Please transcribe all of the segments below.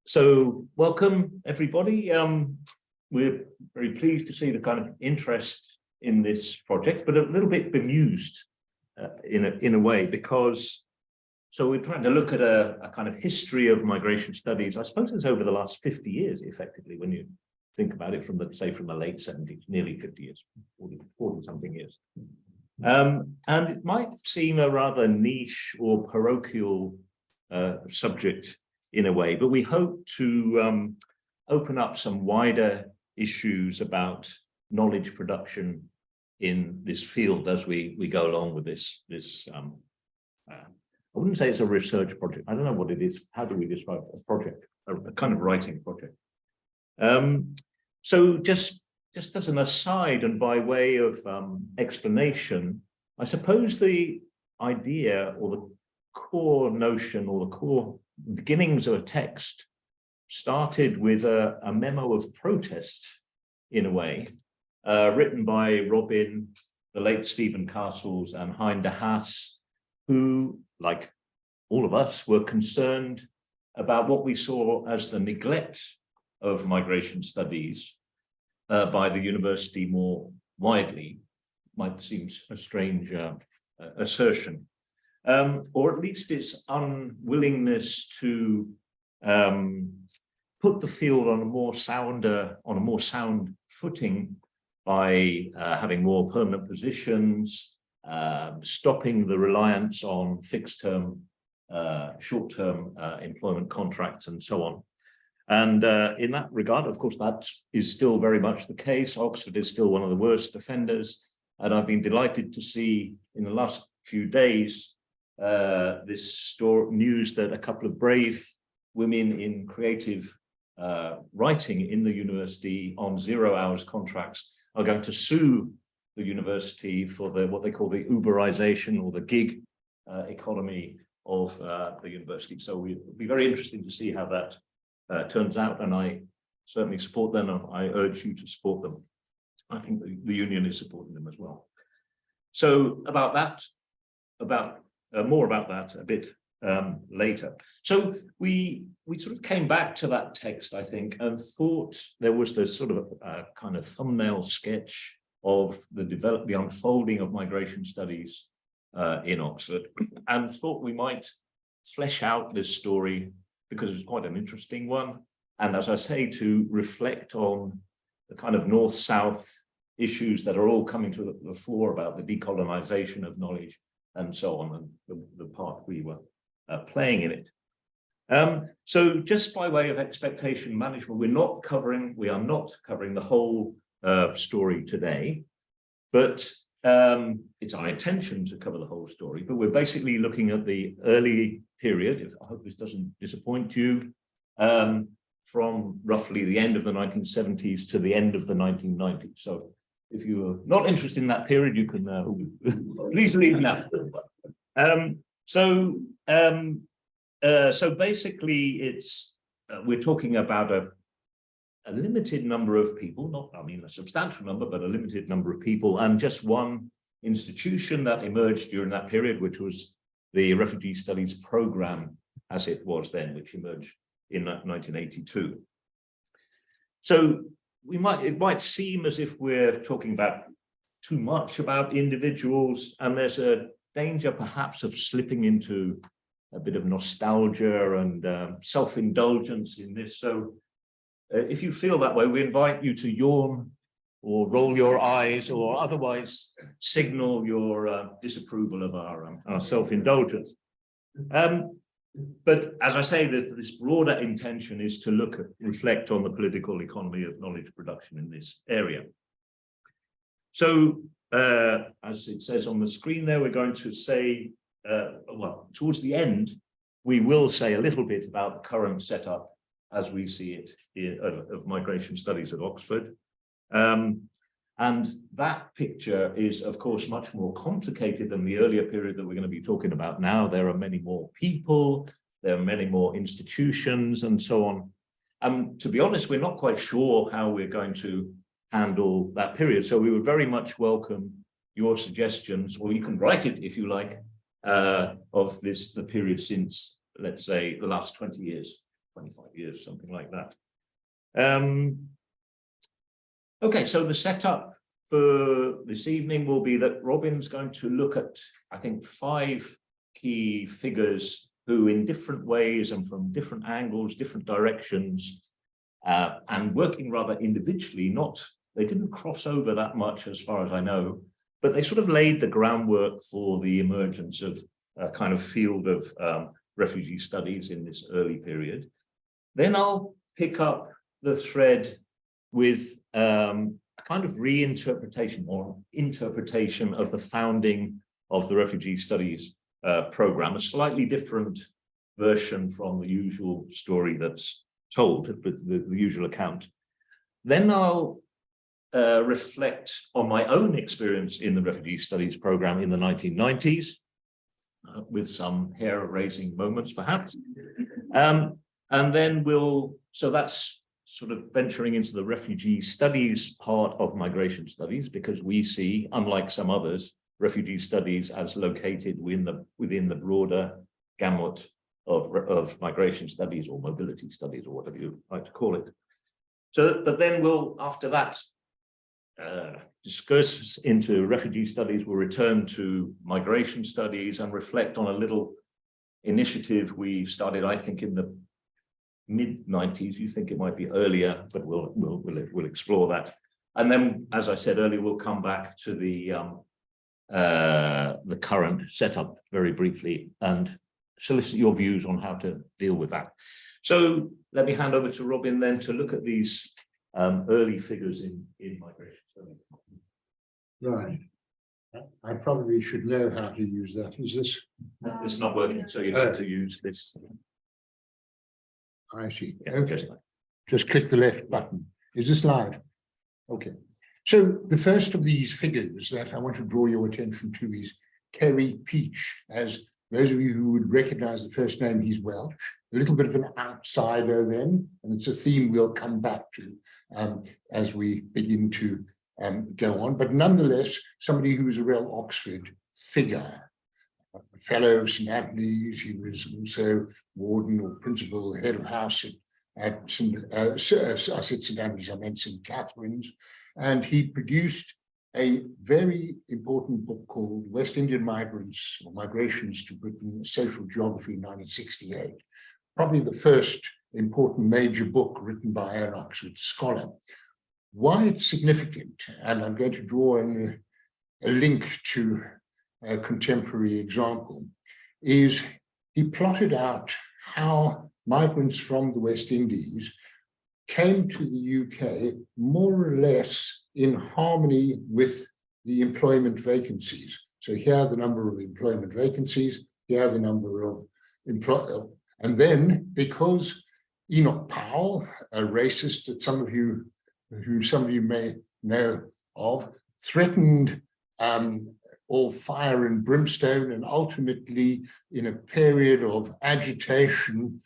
So welcome everybody. We're very pleased to see the kind of interest in this project, but a little bit bemused in a way, because we're trying to look at a kind of history of migration studies. I suppose it's over the last 50 years, effectively, when you think about it, from the late 70s, nearly 50 years, 40 something years. And it might seem a rather niche or parochial subject in a way, but we hope to open up some wider issues about knowledge production in this field as we go along with this. I wouldn't say it's a research project. I don't know what it is. How do we describe a project? A kind of writing project. So just as an aside and by way of explanation, I suppose the idea or the core notion or the core beginnings of a text started with a memo of protest, in a way, written by Robin, the late Stephen Castles, and Hein de Haas, who, like all of us, were concerned about what we saw as the neglect of migration studies by the university more widely. Might seem a strange assertion. Or at least its unwillingness to put the field on a more sound footing by having more permanent positions, stopping the reliance on fixed-term, short-term employment contracts, and so on. And in that regard, of course, that is still very much the case. Oxford is still one of the worst offenders, and I've been delighted to see in the last few days this news that a couple of brave women in creative writing in the university on 0 hours contracts are going to sue the university for what they call the Uberization or the gig economy of the university. So it'll be very interesting to see how that turns out, and I certainly support them, and I urge you to support them. I think the union is supporting them as well. So about that, more about that a bit later. So we sort of came back to that text, I think, and thought there was this sort of kind of thumbnail sketch of the unfolding of migration studies in Oxford, and thought we might flesh out this story because it's quite an interesting one. And as I say, to reflect on the kind of north-south issues that are all coming to the fore about the decolonization of knowledge and so on, and the part we were playing in it. So just by way of expectation management, we are not covering the whole story today, but it's our intention to cover the whole story. But we're basically looking at the early period, I hope this doesn't disappoint you, from roughly the end of the 1970s to the end of the 1990s. So if you're not interested in that period, you can please leave now. So basically, we're talking about a limited number of people, a substantial number, but a limited number of people, and just one institution that emerged during that period, which was the Refugee Studies Program, as it was then, which emerged in 1982. So it might seem as if we're talking about too much about individuals, and there's a danger perhaps of slipping into a bit of nostalgia and self-indulgence in this. So if you feel that way, we invite you to yawn or roll your eyes or otherwise signal your disapproval of our self-indulgence. But as I say, this broader intention is to reflect on the political economy of knowledge production in this area. So as it says on the screen there, we're going to say, well, towards the end, we will say a little bit about the current setup as we see it of migration studies at Oxford. And that picture is, of course, much more complicated than the earlier period that we're going to be talking about now. There are many more people, there are many more institutions, and so on. To be honest, we're not quite sure how we're going to handle that period. So we would very much welcome your suggestions, or you can write it if you like, of the period since, let's say, the last 20 years. 25 years, something like that. Okay, so the setup for this evening will be that Robin's going to look at, I think, 5 key figures who in different ways and from different angles, different directions, and working rather individually, they didn't cross over that much as far as I know, but they sort of laid the groundwork for the emergence of a kind of field of refugee studies in this early period. Then I'll pick up the thread with a kind of reinterpretation or interpretation of the founding of the refugee studies program, a slightly different version from the usual story that's told, the usual account. Then I'll reflect on my own experience in the refugee studies program in the 1990s, with some hair-raising moments, perhaps. And then so that's sort of venturing into the refugee studies part of migration studies, because we see, unlike some others, refugee studies as located within the broader gamut of migration studies or mobility studies or whatever you like to call it. So, but then we'll, after that, discuss into refugee studies. We'll return to migration studies and reflect on a little initiative we started, I think, in the mid-90s. You think it might be earlier, but we'll explore that. And then, as I said earlier, we'll come back to the current setup very briefly and solicit your views on how to deal with that. So let me hand over to Robin then to look at these early figures in migration studies. Right. I probably should know how to use that. Is this? It's not working, so you have to use this. I see. Yeah, okay. Just click the left button. Is this live? Okay. So the first of these figures that I want to draw your attention to is Kerry Peach. As those of you who would recognize the first name, he's Welsh, a little bit of an outsider then, and it's a theme we'll come back to as we begin to go on, but nonetheless, somebody who's a real Oxford figure. A fellow of St. Anthony's, he was also warden or principal, head of house at St. Anthony's, I meant St. Catherine's, and he produced a very important book called West Indian Migrants or Migrations to Britain, Social Geography, 1968. Probably the first important major book written by an Oxford scholar. Why it's significant, and I'm going to draw in a link to a contemporary example, is he plotted out how migrants from the West Indies came to the UK more or less in harmony with the employment vacancies. So here are the number of employment vacancies, here are the number of and then because Enoch Powell, a racist that some of you may know of, threatened all fire and brimstone, and ultimately in a period of agitation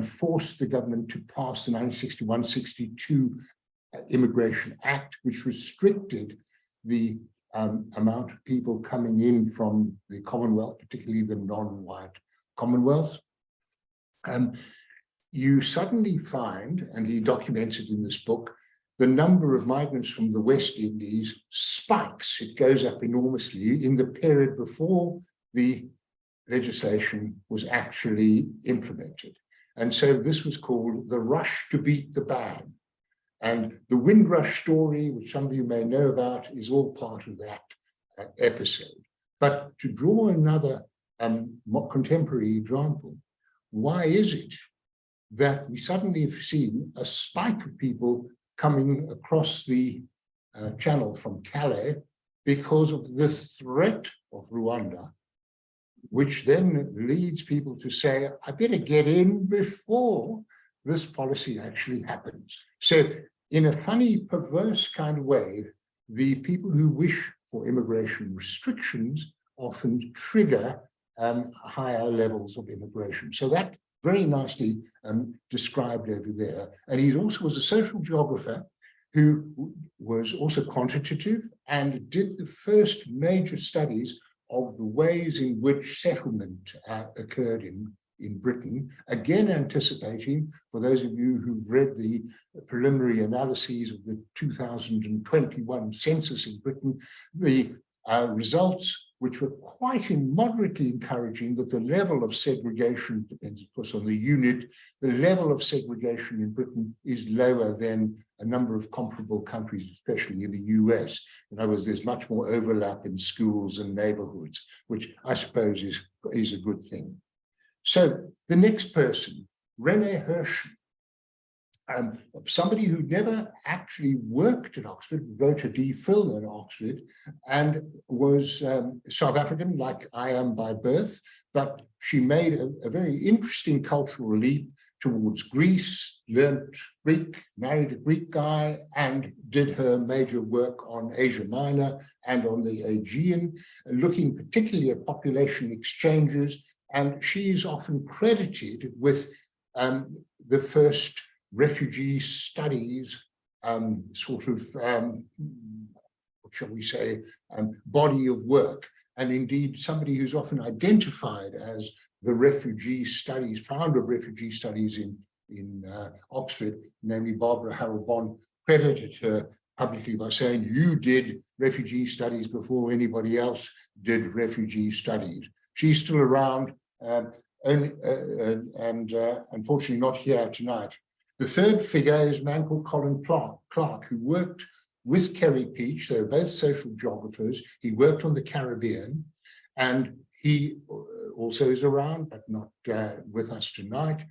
forced the government to pass the 1961-62 Immigration Act, which restricted the amount of people coming in from the Commonwealth, particularly the non-white Commonwealth. You suddenly find, and he documents it in this book, the number of migrants from the West Indies spikes. It goes up enormously in the period before the legislation was actually implemented. And so this was called the rush to beat the ban. And the Windrush story, which some of you may know about, is all part of that episode. But to draw another more contemporary example, why is it that we suddenly have seen a spike of people coming across the channel from Calais because of the threat of Rwanda, which then leads people to say, I better get in before this policy actually happens. So in a funny, perverse kind of way, the people who wish for immigration restrictions often trigger higher levels of immigration. So that very nicely described over there. And he also was a social geographer who was also quantitative and did the first major studies of the ways in which settlement occurred in in Britain, again anticipating, for those of you who've read the preliminary analyses of the 2021 census in Britain, the results which were quite moderately encouraging, that the level of segregation, depends of course on the unit, the level of segregation in Britain is lower than a number of comparable countries, especially in the US. In other words, there's much more overlap in schools and neighborhoods, which I suppose is a good thing. So the next person, René Hirschen, somebody who never actually worked at Oxford, wrote a DPhil at Oxford, and was South African, like I am by birth, but she made a very interesting cultural leap towards Greece, learned Greek, married a Greek guy, and did her major work on Asia Minor and on the Aegean, looking particularly at population exchanges, and she's often credited with the first refugee studies what shall we say, body of work, and indeed somebody who's often identified as the refugee studies, founder of refugee studies in Oxford, namely Barbara Harrell-Bond, credited her publicly by saying, you did refugee studies before anybody else did refugee studies. She's still around, and unfortunately not here tonight. The third figure is a man called Colin Clark, who worked with Kerry Peach. They were both social geographers. He worked on the Caribbean, and he also is around, but not with us tonight.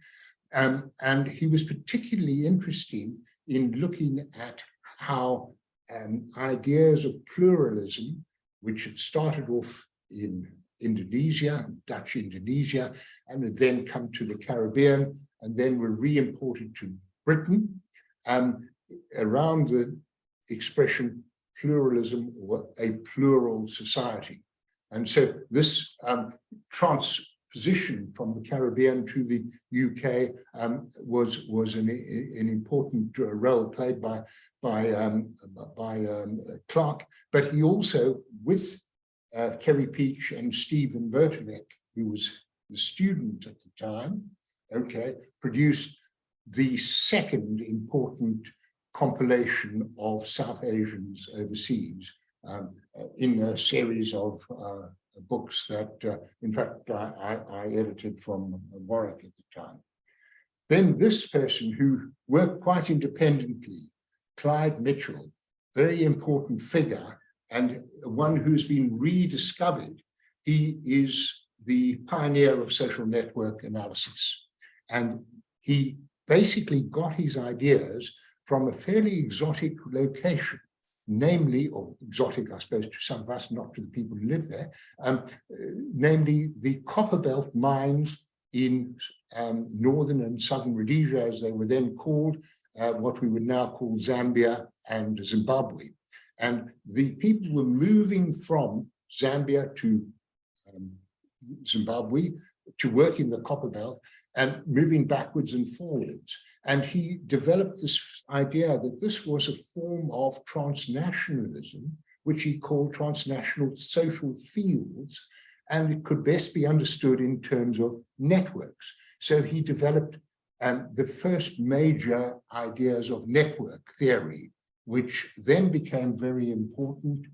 And he was particularly interested in looking at how ideas of pluralism, which had started off in Indonesia, Dutch Indonesia, and had then come to the Caribbean, and then were re-imported to Britain, around the expression pluralism or a plural society. And so this transposition from the Caribbean to the UK was an important role played by Clark, but he also, with Kerry Peach and Stephen Vertevec, who was the student at the time, produced the second important compilation of South Asians overseas in a series of books that, in fact, I edited from Warwick at the time. Then this person who worked quite independently, Clyde Mitchell, very important figure, and one who's been rediscovered. He is the pioneer of social network analysis. And he basically got his ideas from a fairly exotic location, namely, or exotic, I suppose, to some of us, not to the people who live there, namely the Copperbelt mines in northern and southern Rhodesia, as they were then called, what we would now call Zambia and Zimbabwe. And the people were moving from Zambia to Zimbabwe to work in the Copperbelt and moving backwards and forwards. And he developed this idea that this was a form of transnationalism, which he called transnational social fields, and it could best be understood in terms of networks. So he developed the first major ideas of network theory, which then became very important.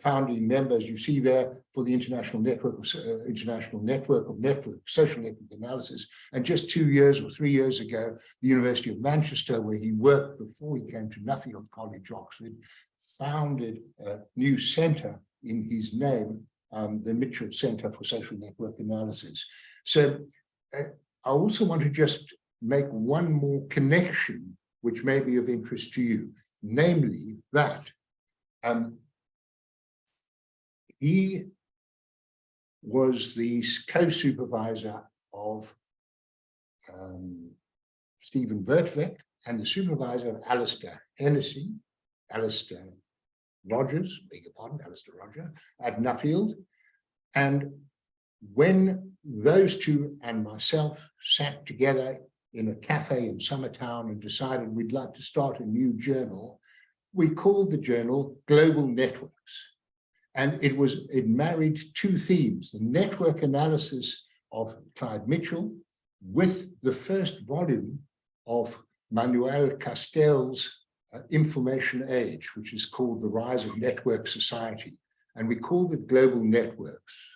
Founding members, you see there, for the International Network of Social Network Analysis. And just 2 years or 3 years ago, the University of Manchester, where he worked before he came to Nuffield College, Oxford, founded a new centre in his name, the Mitchell Centre for Social Network Analysis. So I also want to just make one more connection, which may be of interest to you, namely that he was the co-supervisor of Stephen Vertevec and the supervisor of Alistair Rogers, beg your pardon, Alistair Roger, at Nuffield. And when those two and myself sat together in a cafe in Summertown and decided we'd like to start a new journal, we called the journal Global Networks. And it married two themes: the network analysis of Clyde Mitchell with the first volume of Manuel Castell's Information Age, which is called The Rise of Network Society. And we called it Global Networks.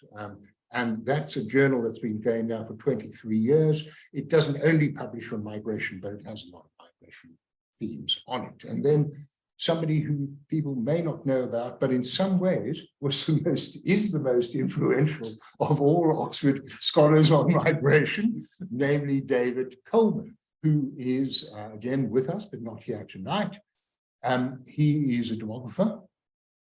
And that's a journal that's been going now for 23 years. It doesn't only publish on migration, but it has a lot of migration themes on it. And then somebody who people may not know about, but in some ways is the most influential of all Oxford scholars on migration, namely David Cohen, who is again with us, but not here tonight. He is a demographer,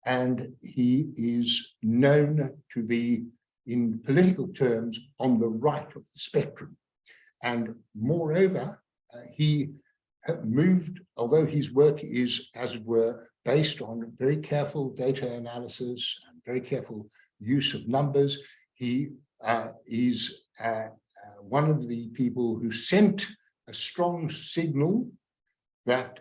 and he is known to be, in political terms, on the right of the spectrum. And moreover, he moved, although his work is, as it were, based on very careful data analysis and very careful use of numbers, he is one of the people who sent a strong signal that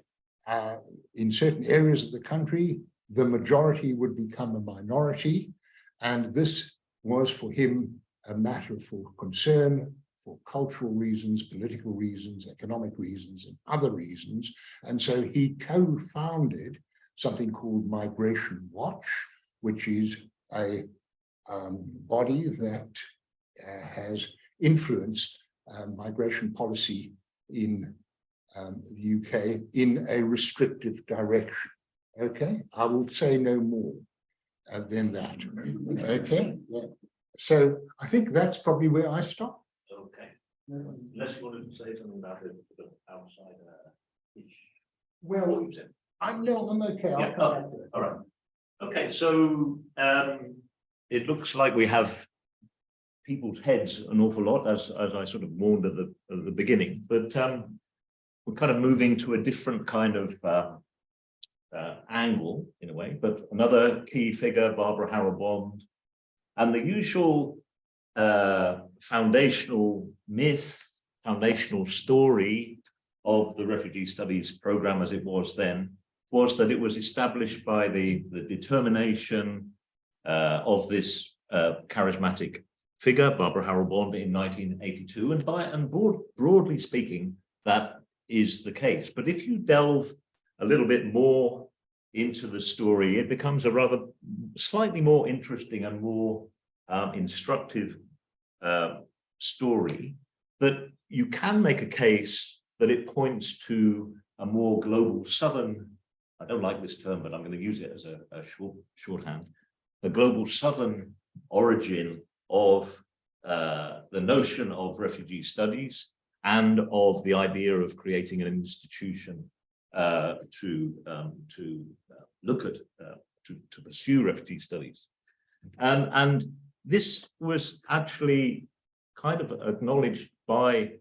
in certain areas of the country, the majority would become a minority. And this was for him a matter for concern, for cultural reasons, political reasons, economic reasons, and other reasons. And so he co-founded something called Migration Watch, which is a body that has influenced migration policy in the UK in a restrictive direction. Okay, I will say no more than that. Okay, yeah. So I think that's probably where I stop. Okay. Unless you wanted to say something about the outside. Well, I'm okay. I'll come back to it. All right. Okay, so it looks like we have people's heads an awful lot, as I sort of warned at the beginning, but we're kind of moving to a different kind of angle in a way. But another key figure, Barbara Harrell-Bond, and the usual foundational myth, foundational story of the refugee studies program as it was then, was that it was established by the determination of this charismatic figure, Barbara Harrell-Bond, in 1982, and broadly speaking, that is the case. But if you delve a little bit more into the story, it becomes a rather slightly more interesting and more instructive story, that you can make a case that it points to a more global southern, I don't like this term, but I'm going to use it as a shorthand, the global southern origin of the notion of refugee studies and of the idea of creating an institution to look at, to pursue refugee studies. And this was actually kind of acknowledged by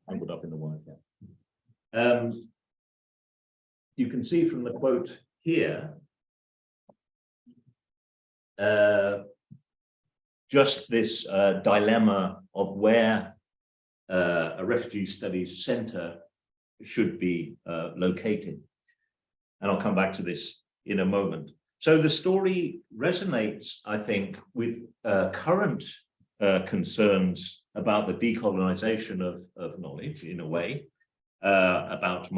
angled up in the white. You can see from the quote here just this dilemma of where a refugee studies center should be located. And I'll come back to this in a moment. So the story resonates, I think, with current concerns about the decolonization of knowledge, in a way, about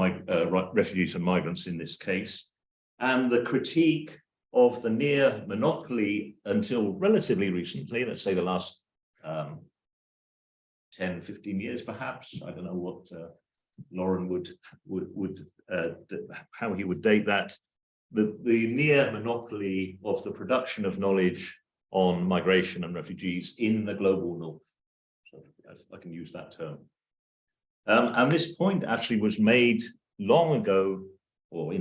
refugees and migrants in this case, and the critique of the near monopoly until relatively recently, let's say the last 10, 15 years, perhaps. I don't know what Lauren would how he would date that. The near monopoly of the production of knowledge on migration and refugees in the global north. So I can use that term. And this point actually was made long ago, or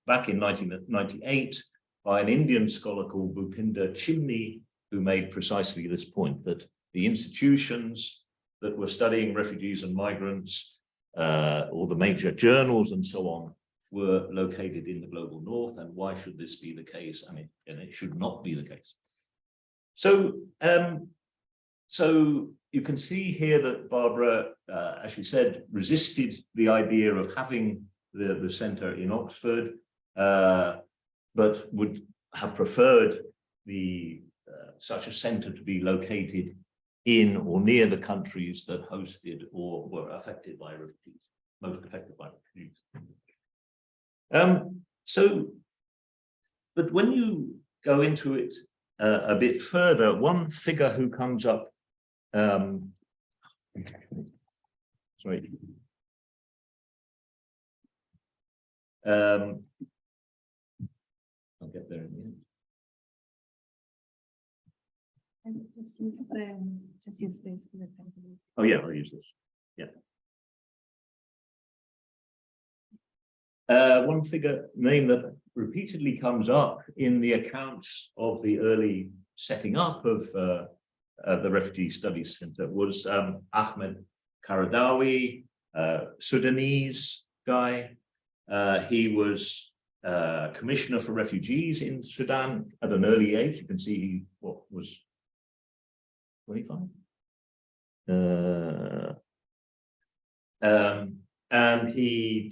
back in 1998, by an Indian scholar called Bhupinder Chimney, who made precisely this point, that the institutions that were studying refugees and migrants, all the major journals and so on, were located in the global north, and why should this be the case? And it should not be the case. So, so you can see here that Barbara, as she said, resisted the idea of having the centre in Oxford, but would have preferred the such a centre to be located in or near the countries that hosted or were affected by refugees, most affected by refugees. But when you go into it a bit further, one figure who comes up, sorry. I'll get there in the end. Just use this. Oh yeah, I'll use this. Yeah. One figure name that repeatedly comes up in the accounts of the early setting up of the Refugee Studies Centre was Ahmed Karadawi, Sudanese guy. He was Commissioner for Refugees in Sudan at an early age. You can see he was 25. And he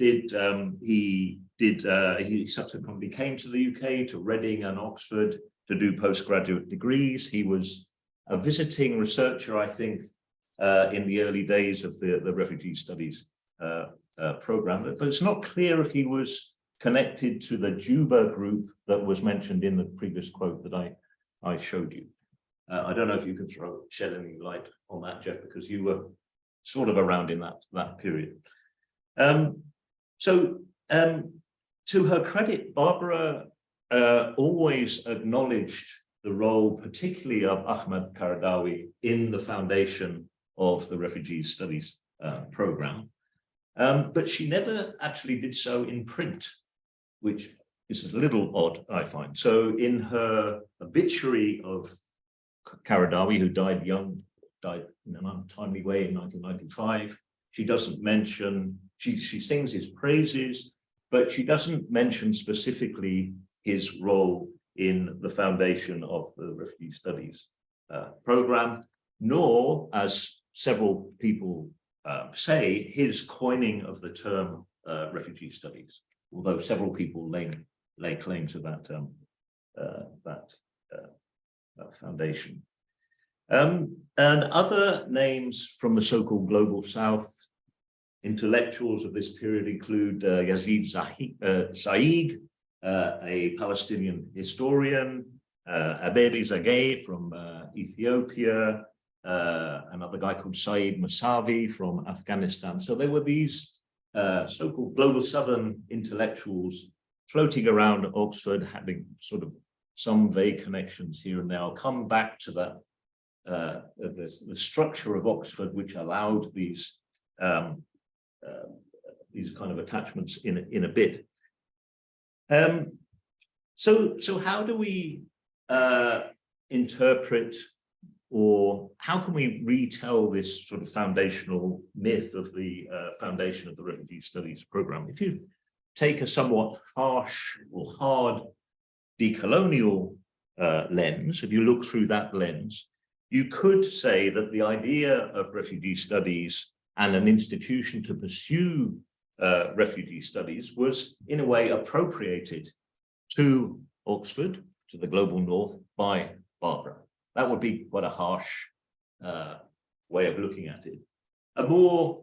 subsequently came to the UK, to Reading and Oxford, to do postgraduate degrees. He was a visiting researcher, I think, in the early days of the Refugee Studies program. But it's not clear if he was connected to the Juba group that was mentioned in the previous quote that I showed you. I don't know if you can shed any light on that, Jeff, because you were sort of around in that period. To her credit, Barbara always acknowledged the role, particularly of Ahmed Karadawi, in the foundation of the Refugee Studies program. But she never actually did so in print, which is a little odd, I find. So in her obituary of Karadawi, who died in an untimely way in 1995, she doesn't mention, she sings his praises, but she doesn't mention specifically his role in the foundation of the Refugee Studies program, nor, as several people say, his coining of the term refugee studies, although several people lay claim to that foundation. And other names from the so-called Global South intellectuals of this period include Yazid Said, a Palestinian historian, Abedi Zagay from Ethiopia, another guy called Saeed Musavi from Afghanistan. So there were these so-called global Southern intellectuals floating around Oxford, having sort of some vague connections here and there. I'll come back to that, the structure of Oxford, which allowed these kind of attachments in a bit. So how do we interpret, or how can we retell this sort of foundational myth of the foundation of the Refugee Studies program? If you take a somewhat harsh or hard decolonial lens, if you look through that lens, you could say that the idea of refugee studies and an institution to pursue refugee studies was in a way appropriated to Oxford, to the global north, by Barbara. That would be quite a harsh way of looking at it. A more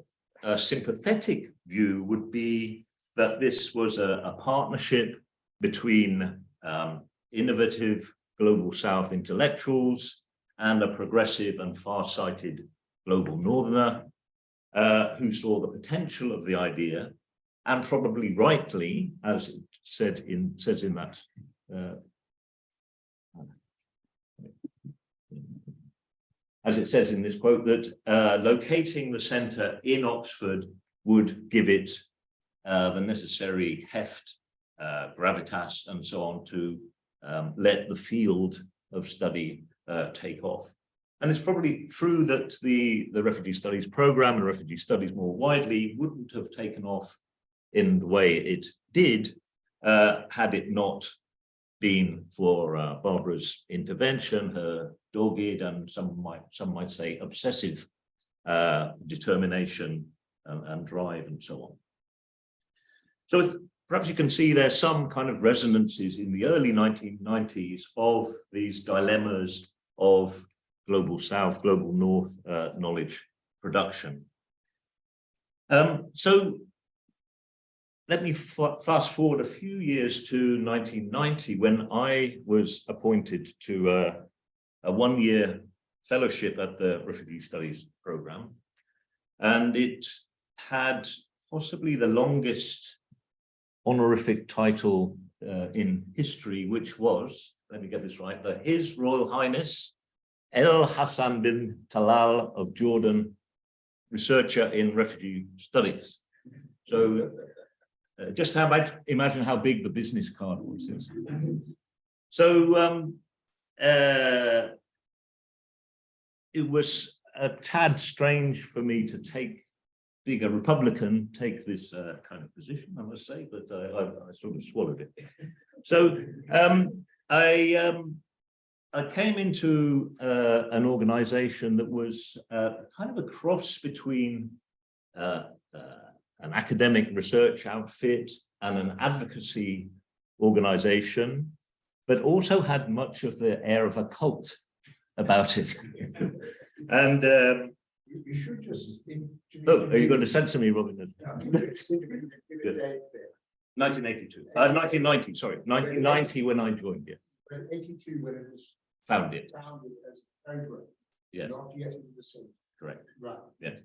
sympathetic view would be that this was a partnership between innovative global South intellectuals and a progressive and far-sighted global northerner who saw the potential of the idea, and probably rightly, as it says in that as it says in this quote, that locating the centre in Oxford would give it the necessary heft, gravitas, and so on to let the field of study take off. And it's probably true that the Refugee Studies program and Refugee Studies more widely wouldn't have taken off in the way it did had it not been for Barbara's intervention, her dogged and some might say obsessive determination and drive and so So perhaps you can see there's some kind of resonances in the early 1990s of these dilemmas of global South, global North knowledge production. So let me fast forward a few years to 1990, when I was appointed to a one-year fellowship at the Refugee Studies program. And it had possibly the longest honorific title in history, which was, let me get this right, the His Royal Highness El Hassan bin Talal of Jordan, researcher in refugee studies. So just imagine how big the business card was. So it was a tad strange for me to being a Republican, take this kind of position, I must say, but I sort of swallowed it. So I came into an organization that was kind of a cross between an academic research outfit and an advocacy organization, but also had much of the air of a cult about it. And you should just. oh, are you going to censor me, Robin? 1982, 1990, sorry, 1990 when I joined it. 82 when it was founded as a program. Yeah. Not yet in the same. Correct. Right. Yeah.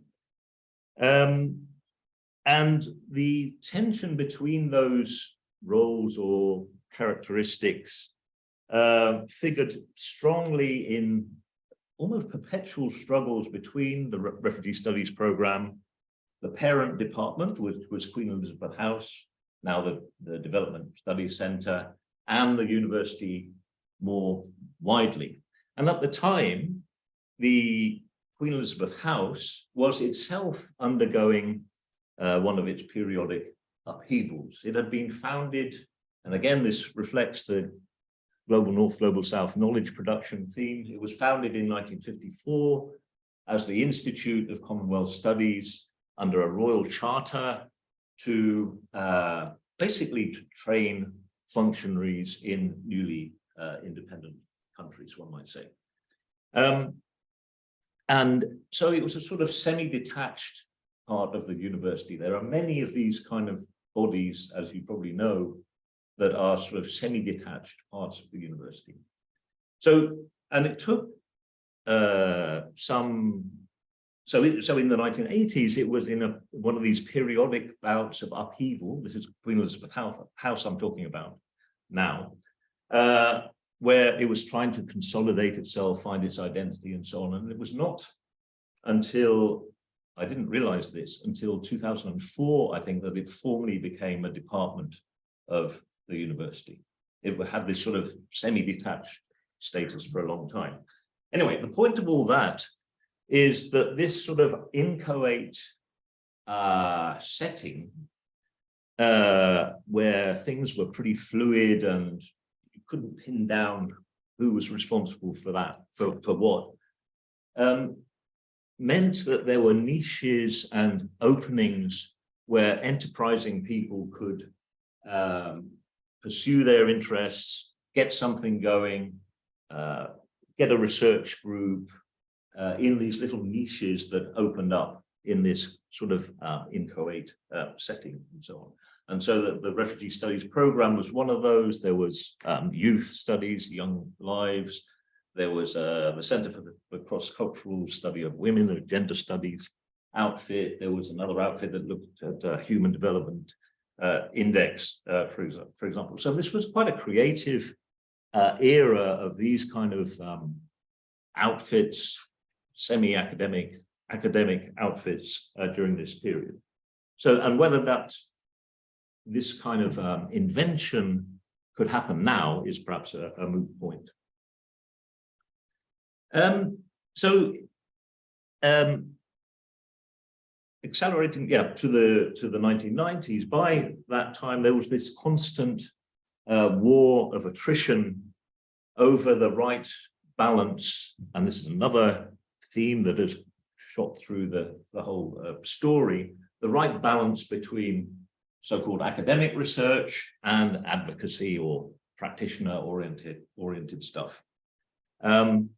And the tension between those roles or characteristics figured strongly in almost perpetual struggles between the Refugee Studies program, the parent department, which was Queen Elizabeth House, now the Development Studies Centre, and the university more widely. And at the time, the Queen Elizabeth House was itself undergoing one of its periodic upheavals. It had been founded, and again, this reflects the Global North, Global South knowledge production theme. It was founded in 1954 as the Institute of Commonwealth Studies under a royal charter to basically to train functionaries in newly independent countries, one might say. And so it was a sort of semi-detached part of the university. There are many of these kind of bodies, as you probably know, that are sort of semi-detached parts of the university. So, and it took so in the 1980s, it was in one of these periodic bouts of upheaval. This is Queen Elizabeth House I'm talking about now, where it was trying to consolidate itself, find its identity and so on. And it was not until, I didn't realize this, until 2004, I think, that it formally became a department of the university. It had this sort of semi-detached status for a long time. Anyway, the point of all that is that this sort of inchoate setting where things were pretty fluid and you couldn't pin down who was responsible for that, for what, meant that there were niches and openings where enterprising people could pursue their interests, get something going, get a research group in these little niches that opened up in this sort of inchoate setting and so on. And so the Refugee Studies program was one of those. There was youth studies, young lives. There was the Center for the Cross-Cultural Study of Women, or Gender Studies outfit. There was another outfit that looked at Human Development Index, for example. So this was quite a creative era of these kind of outfits, semi-academic, academic outfits during this period. So, and whether this kind of invention could happen now is perhaps a moot point. Accelerating, to the 1990s, by that time there was this constant war of attrition over the right balance, and this is another theme that has shot through the whole story, the right balance between so-called academic research and advocacy or practitioner-oriented stuff. And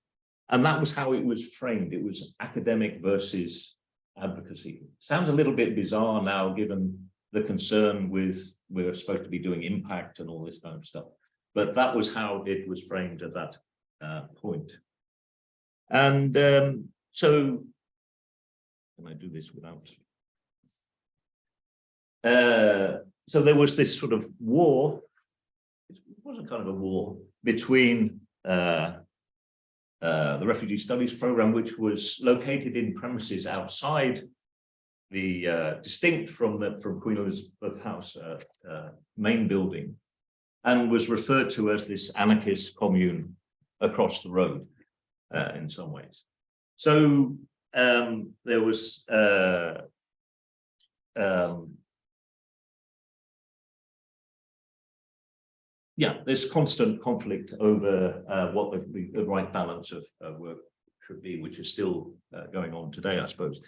that was how it was framed. It was academic versus advocacy. Sounds a little bit bizarre now, given the concern with we're supposed to be doing impact and all this kind of stuff. But that was how it was framed at that point. And so, can I do this without? So there was this sort of war. It wasn't kind of a war between the Refugee Studies program, which was located in premises outside the distinct from Queen Elizabeth House main building, and was referred to as this anarchist commune across the road in some ways. So there was this constant conflict over what the right balance of work should be, which is still going on today, I suppose.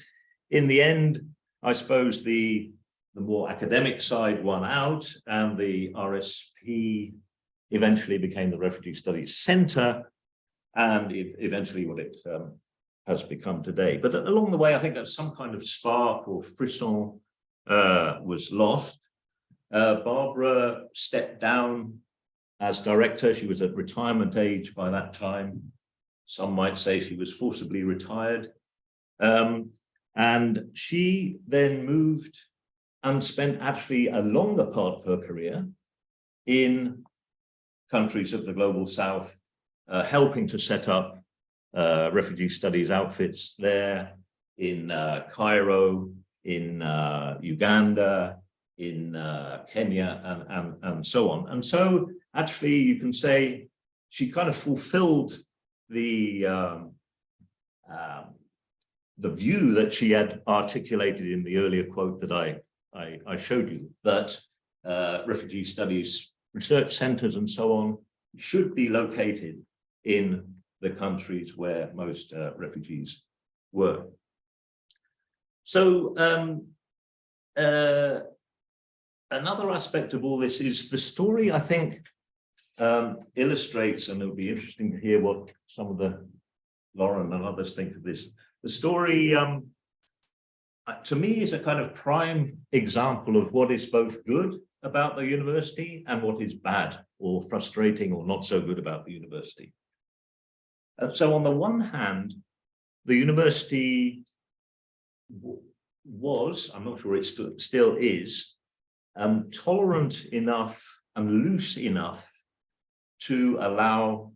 In the end, I suppose the more academic side won out, and the RSP eventually became the Refugee Studies Centre, and eventually what it has become today. But along the way, I think that some kind of spark or frisson was lost. Barbara stepped down as director. She was at retirement age by that time. Some might say she was forcibly retired. And she then moved and spent actually a longer part of her career in countries of the Global South, helping to set up refugee studies outfits there in Cairo, in Uganda, in Kenya, and so on. And so actually you can say she kind of fulfilled the view that she had articulated in the earlier quote that I showed you, that refugee studies research centers and so on should be located in the countries where most refugees were. So another aspect of all this is the story, I think, illustrates, and it'll be interesting to hear what some of the Lauren and others think of this. The story, to me, is a kind of prime example of what is both good about the university and what is bad or frustrating or not so good about the university. So on the one hand, the university was, I'm not sure it still is, tolerant enough and loose enough to allow,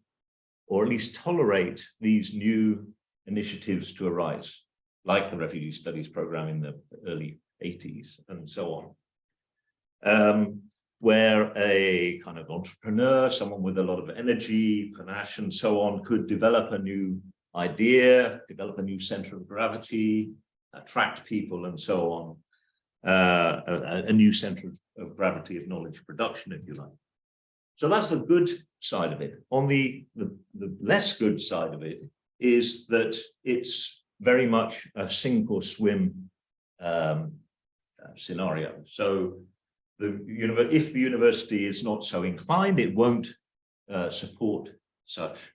or at least tolerate, these new initiatives to arise, like the Refugee Studies program in the early 80s and so on, where a kind of entrepreneur, someone with a lot of energy, panache, and so on, could develop a new idea, develop a new center of gravity, attract people, and so on, a new center of gravity of knowledge production, if you like. So that's the good side of it. On the less good side of it is that it's very much a sink or swim scenario. So if the university is not so inclined, it won't support such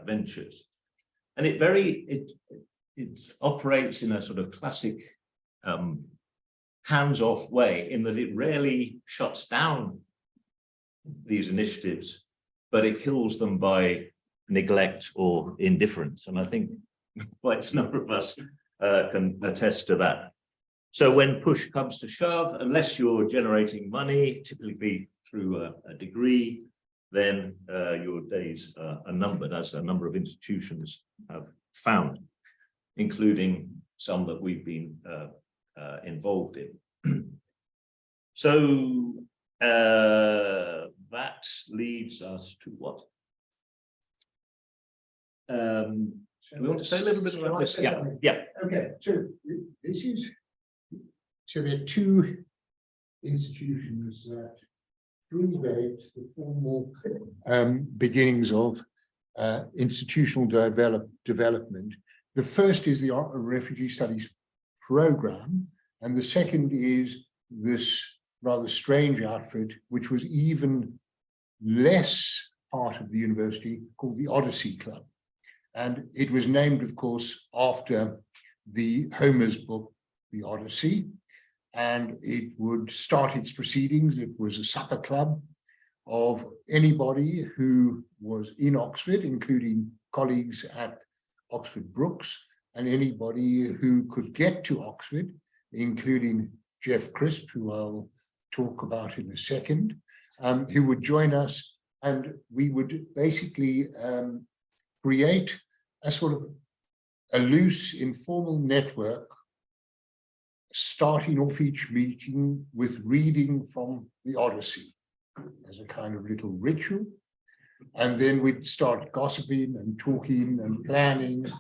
ventures. And it operates in a sort of classic hands-off way, in that it rarely shuts down these initiatives, but it kills them by neglect or indifference. And I think quite a number of us can attest to that. So when push comes to shove, unless you're generating money, typically through a degree, then your days are numbered, as a number of institutions have found, including some that we've been involved in. So that leads us to what? Do we want to say a little bit about this? Yeah. Okay, so this is, so there are two institutions that predate the formal beginnings of institutional development. The first is the Refugee Studies program, and the second is this rather strange outfit, which was even less part of the university, called the Odyssey Club. And it was named, of course, after the Homer's book, The Odyssey. And it would start its proceedings. It was a supper club of anybody who was in Oxford, including colleagues at Oxford Brookes, and anybody who could get to Oxford, including Jeff Crisp, who I'll talk about in a second, who would join us, and we would basically create a sort of a loose, informal network, starting off each meeting with reading from the Odyssey as a kind of little ritual. And then we'd start gossiping and talking and planning,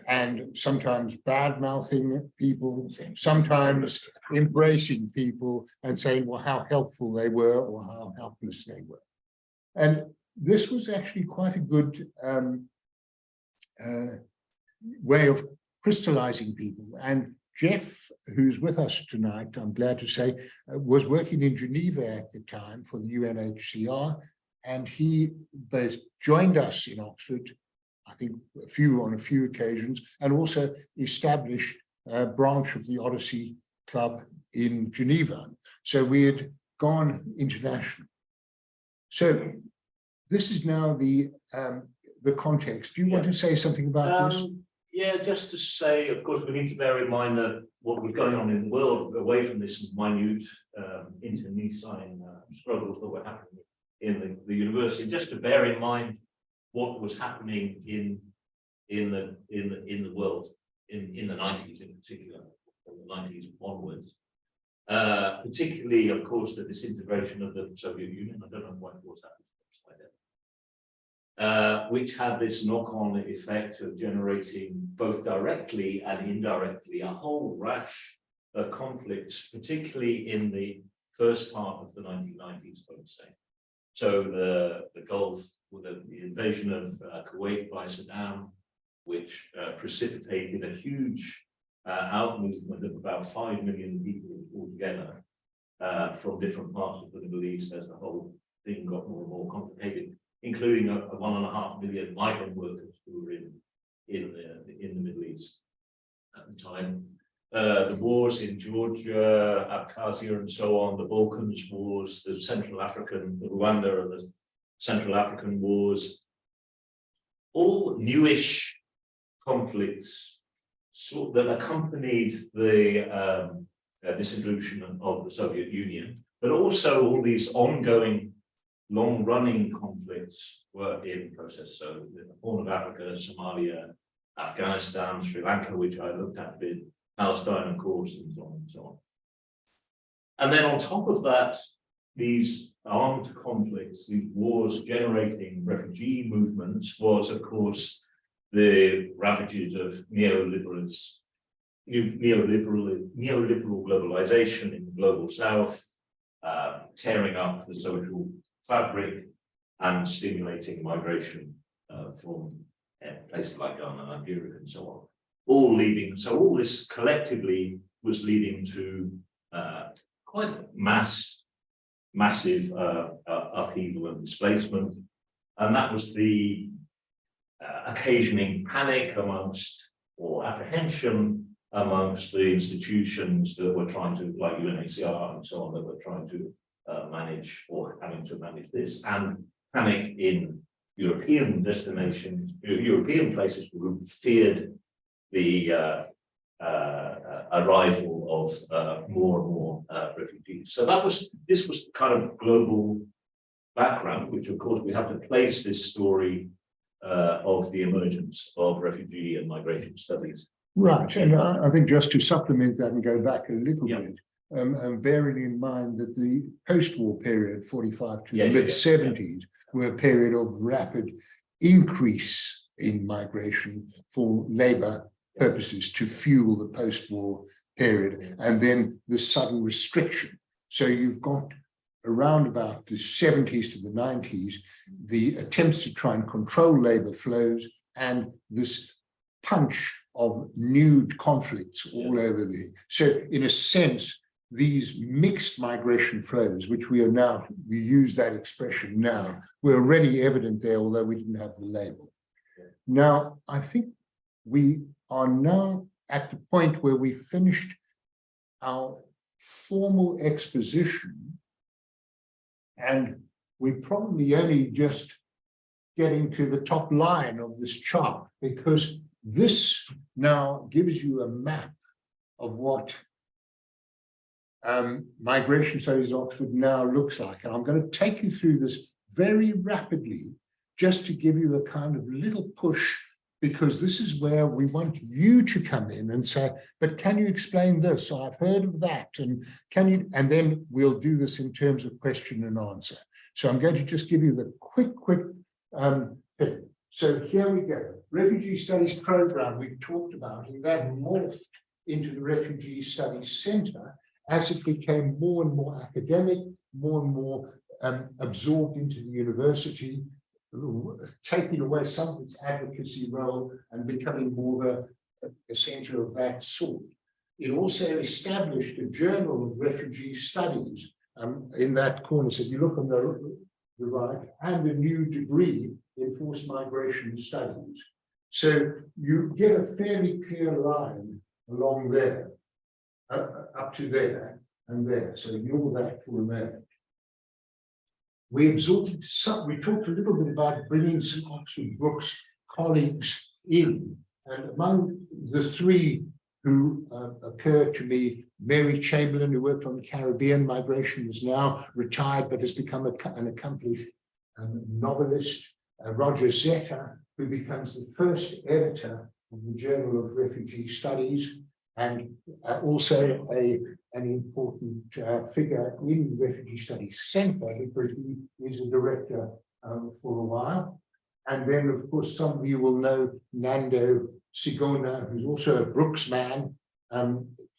and sometimes bad-mouthing people, sometimes embracing people and saying, well, how helpful they were or how helpless they were. And this was actually quite a good way of crystallizing people. And Jeff, who's with us tonight, I'm glad to say, was working in Geneva at the time for the UNHCR, and he both joined us in Oxford, I think on a few occasions, and also established a branch of the Odyssey Club in Geneva. So we had gone international. So this is now the context. Do you want to say something about this? Yeah, just to say, of course, we need to bear in mind that what was going on in the world, away from this minute internecine struggles that were happening in the university, just to bear in mind what was happening in the world in the 90s in particular, from the 90s onwards. Particularly, of course, the disintegration of the Soviet Union. I don't know why it was happening. Which had this knock-on effect of generating both directly and indirectly a whole rash of conflicts, particularly in the first part of the 1990s, I would say. So the Gulf, with the invasion of Kuwait by Saddam, which precipitated a huge out-movement of about 5 million people altogether from different parts of the Middle East as the whole thing got more and more complicated, including a 1.5 million migrant workers who were in the Middle East at the time. The wars in Georgia, Abkhazia, and so on, the Balkans wars, the Rwanda and the Central African wars, all newish conflicts that accompanied the dissolution of the Soviet Union, but also all these ongoing long-running conflicts were in process. So the Horn of Africa, Somalia, Afghanistan, Sri Lanka, which I looked at a bit, Palestine, of course, and so on and so on. And then on top of that, these armed conflicts, these wars generating refugee movements, was, of course, the ravages of neoliberal globalization in the global south, tearing up the social fabric and stimulating migration from places like Ghana, Nigeria, and so on. All this collectively was leading to quite massive upheaval and displacement. And that was the occasioning panic amongst, or apprehension amongst the institutions that were trying to, like UNHCR and so on, that were trying to manage or having to manage this, and panic in European destinations, European places who feared the arrival of more and more refugees. So this was the kind of global background, which of course we have to place this story of the emergence of refugee and migration studies. Right, and I think just to supplement that and go back a little bit, bearing in mind that the post-war period, 45 to the mid-70s, were a period of rapid increase in migration for labor purposes to fuel the post-war period, and then the sudden restriction. So you've got around about the 70s to the 90s, the attempts to try and control labor flows and this punch of new conflicts all over there. So in a sense, these mixed migration flows, which we use that expression now, were already evident there, although we didn't have the label. Now, I think we are now at the point where we finished our formal exposition, and we're probably only just getting to the top line of this chart, because this now gives you a map of what Migration Studies Oxford now looks like. And I'm going to take you through this very rapidly, just to give you a kind of little push, because this is where we want you to come in and say, but can you explain this? So I've heard of that. And can you, and then we'll do this in terms of question and answer. So I'm going to just give you the quick thing. So here we go. Refugee Studies Program we've talked about, and that morphed into the Refugee Studies Center as it became more and more academic, more and more absorbed into the university, taking away some of its advocacy role and becoming more of a center of that sort. It also established a journal of refugee studies in that corner. So if you look on the right, and a new degree in forced migration studies. So you get a fairly clear line along there, up to there and there. So ignore that for a moment. We absorbed some, we talked a little bit about bringing some Oxford Brookes colleagues in, and among the three who occurred to me, Mary Chamberlain, who worked on the Caribbean migration, is now retired but has become an accomplished novelist. Roger Zeta, who becomes the first editor of the Journal of Refugee Studies, and also an important figure in the Refugee Studies Center, because he is a director for a while. And then, of course, some of you will know Nando Sigona, who's also a Brookes man.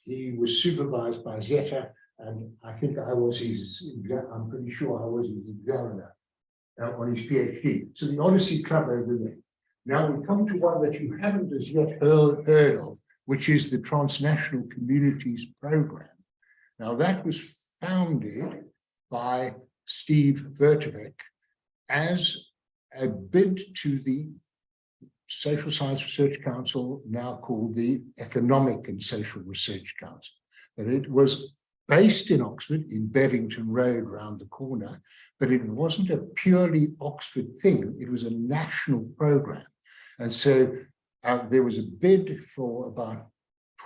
He was supervised by Zeta, and I think I was I'm pretty sure I was his examiner on his PhD. So the Odyssey Club over there. Now we come to one that you haven't as yet heard of, which is the Transnational Communities Program. Now that was founded by Steve Vertevec as a bid to the Social Science Research Council, now called the Economic and Social Research Council. But it was based in Oxford, in Bevington Road, round the corner, but it wasn't a purely Oxford thing. It was a national program. And so there was a bid for about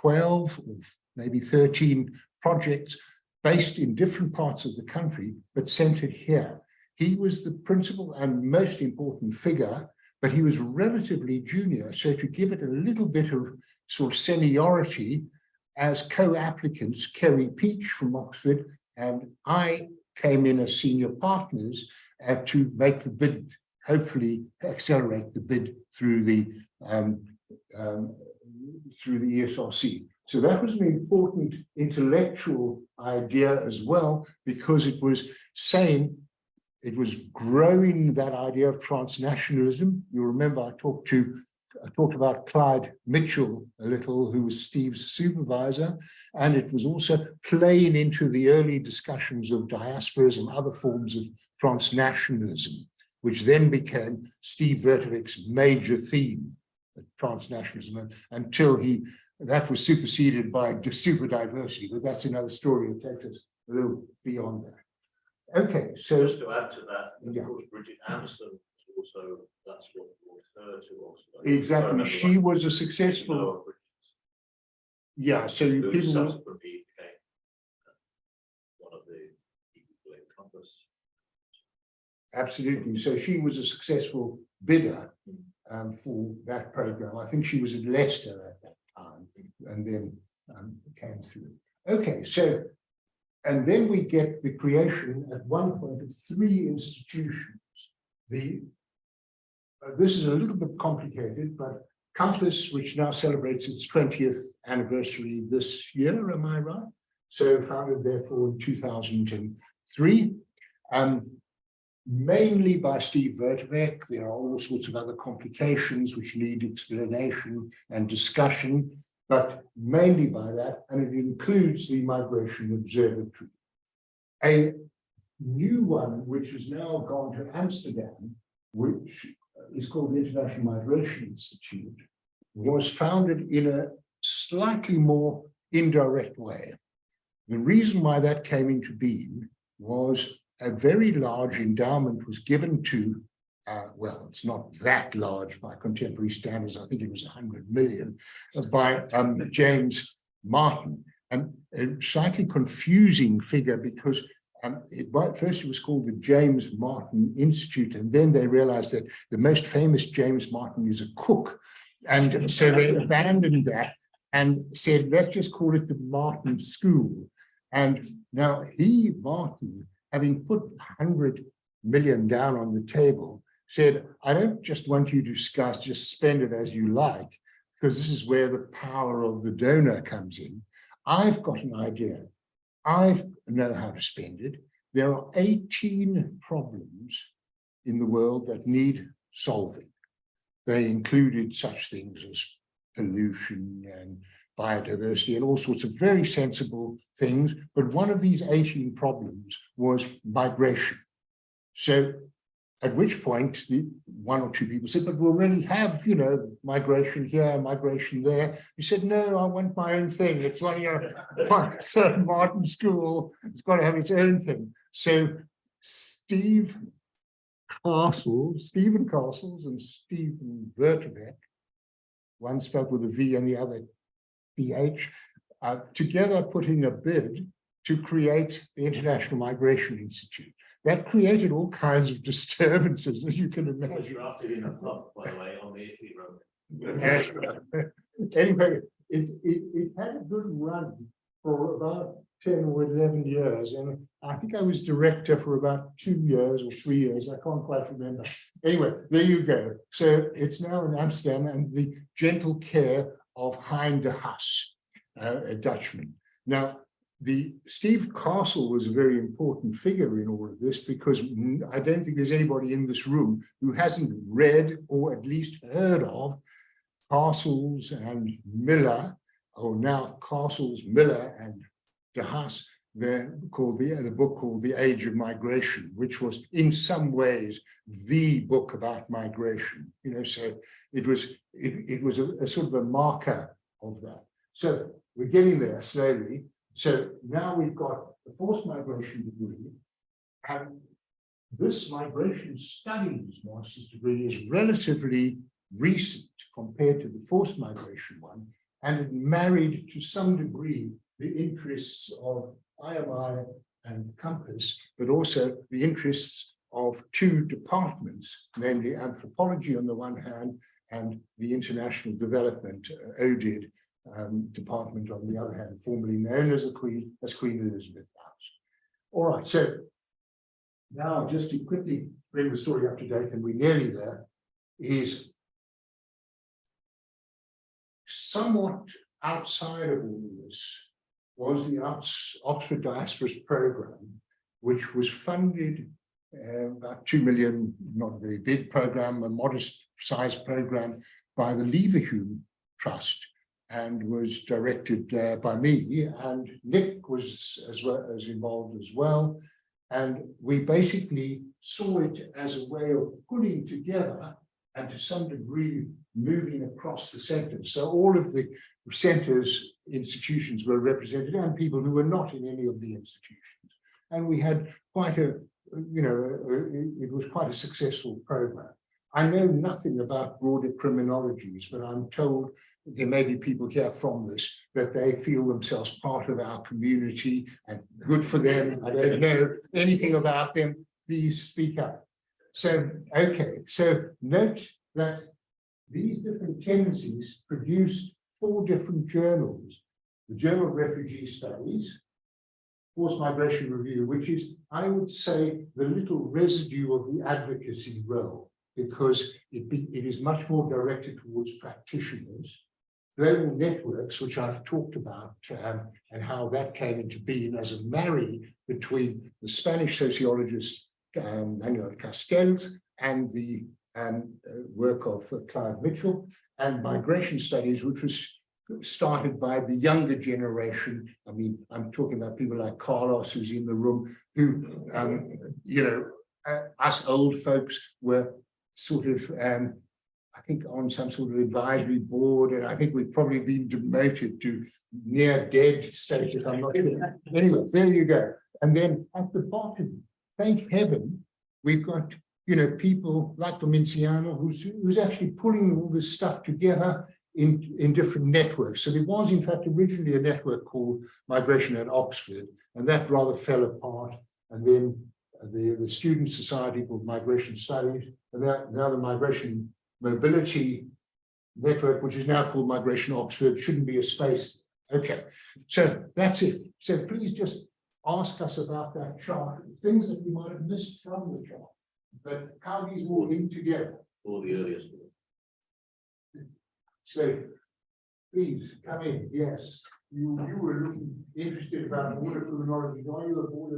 12 or maybe 13 projects based in different parts of the country, but centered here. He was the principal and most important figure, but he was relatively junior. So to give it a little bit of sort of seniority, as co-applicants, Kerry Peach from Oxford and I came in as senior partners to make the bid, hopefully accelerate the bid through the ESRC. So that was an important intellectual idea as well, because it was saying, it was growing that idea of transnationalism. You remember I talked about Clyde Mitchell a little, who was Steve's supervisor, and it was also playing into the early discussions of diasporas and other forms of transnationalism, which then became Steve Vertevec's major theme, transnationalism, until that was superseded by super diversity, but that's another story that takes us a little beyond that. Okay, so just to add to that, of course, Bridget Anderson also, that's what brought her to Oxford. Exactly, she was a successful. Yeah, so people subsequently became one of the people in Compass. Absolutely, so she was a successful bidder for that program. I think she was at Leicester at that time, and then came through. Okay, so, and then we get the creation at one point of 3 institutions. This is a little bit complicated, but Compass, which now celebrates its 20th anniversary this year, am I right? So founded therefore in 2003, mainly by Steve Vertevec. There are all sorts of other complications which need explanation and discussion, but mainly by that, and it includes the Migration Observatory. A new one, which has now gone to Amsterdam, which is called the International Migration Institute, was founded in a slightly more indirect way. The reason why that came into being was a very large endowment was given to, well, it's not that large by contemporary standards, I think it was 100 million, by James Martin. And a slightly confusing figure because first it was called the James Martin Institute, and then they realized that the most famous James Martin is a cook. And so they abandoned that and said, let's just call it the Martin School. And now Martin, having put 100 million down on the table, said, I don't just want you to just spend it as you like, because this is where the power of the donor comes in. I've got an idea. I know how to spend it. There are 18 problems in the world that need solving. They included such things as pollution and biodiversity and all sorts of very sensible things. But one of these 18 problems was migration. So at which point the one or two people said, but we already have, migration here, migration there. He said, no, I want my own thing. It's one, Martin School, it's got to have its own thing. So Stephen Castles and Stephen Vertebeck, one spelled with a V and the other PH, together put in a bid to create the International Migration Institute. That created all kinds of disturbances, as you can imagine. Drafted in a pub, by the way, on the Italy road. Anyway, it had a good run for about 10 or 11 years, and I think I was director for about 2 years or 3 years. I can't quite remember. Anyway, there you go. So it's now in Amsterdam, and the gentle care of Hein de Haas, a Dutchman. Now, Steve Castle was a very important figure in all of this, because I don't think there's anybody in this room who hasn't read or at least heard of Castles and Miller, or now Castles, Miller and de Haas, the book called The Age of Migration, which was in some ways the book about migration. So it was a sort of a marker of that. So we're getting there slowly. So now we've got the forced migration degree, and this migration studies master's degree is relatively recent compared to the forced migration one, and it married to some degree the interests of IMI and Compass, but also the interests of two departments, namely anthropology on the one hand and the international development, ODID, department on the other hand, formerly known as Queen Elizabeth House. All right, so now just to quickly bring the story up to date, and we're nearly there, is somewhat outside of all this was the Oxford Diasporas Programme, which was funded about 2 million, not a very big program, a modest sized program by the Leverhulme Trust, and was directed by me, and Nick was as involved as well. And we basically saw it as a way of pulling together and to some degree moving across the centres. So all of the centres, institutions were represented, and people who were not in any of the institutions. And we had quite it was quite a successful program. I know nothing about broader criminologies, but I'm told there may be people here from this, that they feel themselves part of our community, and good for them. I don't know anything about them. Please speak up. So, okay, so note that these different tendencies produced 4 different journals. The Journal of Refugee Studies, Forced Migration Review, which is, I would say, the little residue of the advocacy role, because it is much more directed towards practitioners. Global Networks, which I've talked about, and how that came into being as a marry between the Spanish sociologist Manuel Castells and the work of Clive Mitchell, and Migration Studies, which was started by the younger generation. I mean, I'm talking about people like Carlos, who's in the room, who, you know, us old folks were sort of, I think, on some sort of advisory board, and I think we've probably been demoted to near dead status. I'm not sure. Anyway, there you go. And then at the bottom, thank heaven, we've got, you know, people like Domiziano, who's actually pulling all this stuff together in different networks. So there was, in fact, originally a network called Migration at Oxford, and that rather fell apart. And then the student society called Migration Studies, and now the Migration Mobility Network, which is now called Migration Oxford, shouldn't be a space. Okay, so that's it. So please just ask us about that chart, things that we might have missed from the chart, but how these all link together. Or the earliest one. So please come in. Yes, you were looking interested about border criminology. Are you a border